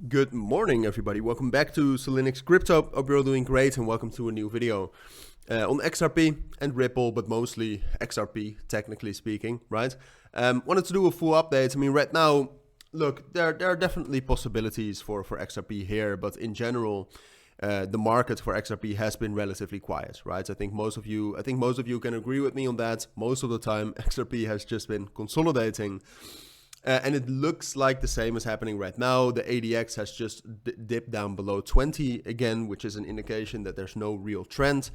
Good morning, everybody. Welcome back to Cilinix Crypto. Hope you're all doing great and welcome to a new video on XRP and Ripple, but mostly XRP, technically speaking, right? Wanted to do a full update. I mean, right now, look, there are definitely possibilities for XRP here, but in general, the market for XRP has been relatively quiet, right? I think most of you can agree with me on that. Most of the time, XRP has just been consolidating. And it looks like the same is happening right now. The ADX has just dipped down below 20 again, which is an indication that there's no real trend.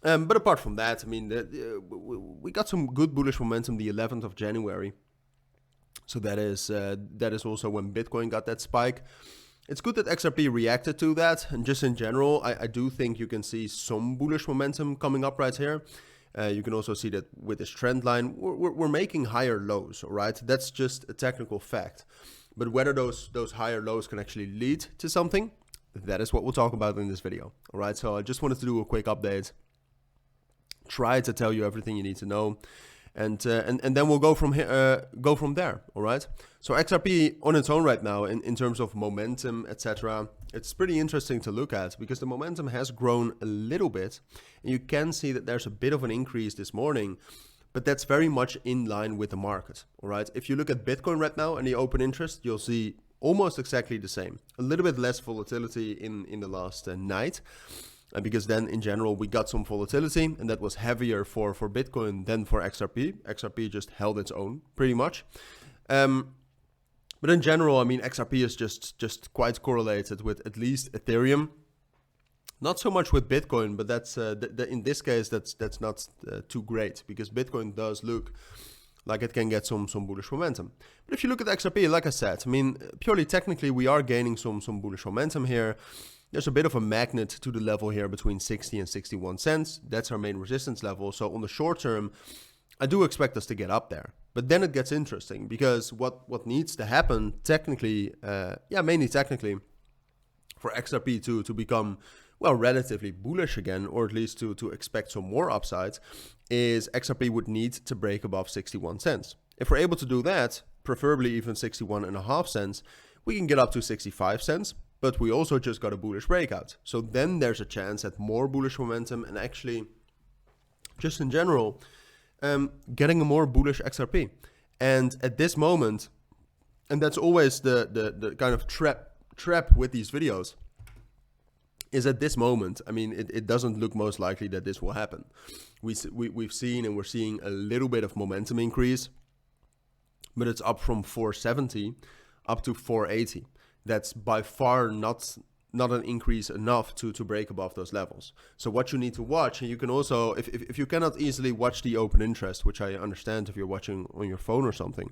But apart from that, I mean, we got some good bullish momentum the 11th of January. So that is also when Bitcoin got that spike. It's good that XRP reacted to that. And just in general, I do think you can see some bullish momentum coming up right here. You can also see that with this trend line, we're making higher lows, all right? That's just a technical fact. But whether those higher lows can actually lead to something, that is what we'll talk about in this video, all right? So I just wanted to do a quick update, try to tell you everything you need to know, and then we'll go from here, go from there, all right? So XRP on its own right now, in terms of momentum, etc., it's pretty interesting to look at because the momentum has grown a little bit, and you can see that there's a bit of an increase this morning, but that's very much in line with the market, all right? If you look at Bitcoin right now and the open interest, you'll see almost exactly the same. A little bit less volatility in the last night. Because then in general we got some volatility and that was heavier for Bitcoin than for XRP. XRP just held its own pretty much. But in general, I mean, XRP is just quite correlated with at least Ethereum. Not so much with Bitcoin, but that's in this case that's not too great because Bitcoin does look like it can get some bullish momentum. But if you look at XRP, like I said, I mean, purely technically we are gaining some bullish momentum here. There's a bit of a magnet to the level here between 60 and 61 cents. That's our main resistance level. So on the short term, I do expect us to get up there. But then it gets interesting because what needs to happen technically, mainly technically, for XRP to become, well, relatively bullish again, or at least to expect some more upside, is XRP would need to break above 61 cents. If we're able to do that, preferably even 61.5 cents, we can get up to 65 cents. But we also just got a bullish breakout. So then there's a chance at more bullish momentum and actually, just in general, getting a more bullish XRP. And at this moment, and that's always the kind of trap with these videos, is at this moment, I mean, it doesn't look most likely that this will happen. We've seen and we're seeing a little bit of momentum increase, but it's up from 470 up to 480. That's by far not an increase enough to break above those levels. So what you need to watch, and you can also, if you cannot easily watch the open interest, which I understand if you're watching on your phone or something,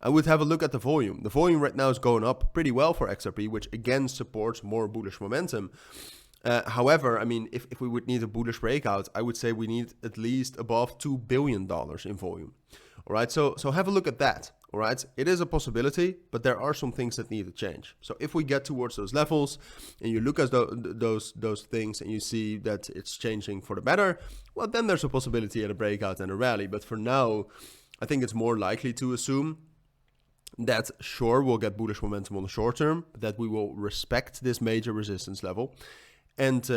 I would have a look at the volume. The volume right now is going up pretty well for XRP, which again supports more bullish momentum. However, I mean, if we would need a bullish breakout, I would say we need at least above $2 billion in volume. All right, so have a look at that. All right, it is a possibility, but there are some things that need to change. So if we get towards those levels and you look at those things and you see that it's changing for the better, well, then there's a possibility at a breakout and a rally. But for now, I think it's more likely to assume that sure, we'll get bullish momentum on the short term, but that we will respect this major resistance level and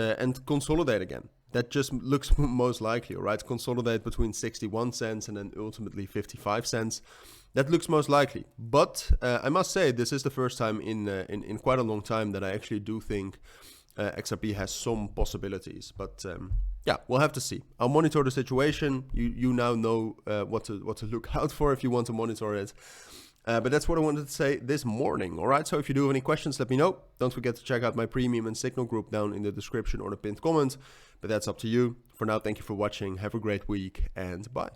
consolidate again. That just looks most likely, all right? Consolidate between 61 cents and then ultimately 55 cents. That looks most likely. But I must say, this is the first time in quite a long time that I actually do think XRP has some possibilities. But yeah, we'll have to see. I'll monitor the situation. You now know what to look out for if you want to monitor it. But that's what I wanted to say this morning, all right? So if you do have any questions, let me know. Don't forget to check out my premium and signal group down in the description or the pinned comment. But that's up to you. For now, thank you for watching. Have a great week and bye.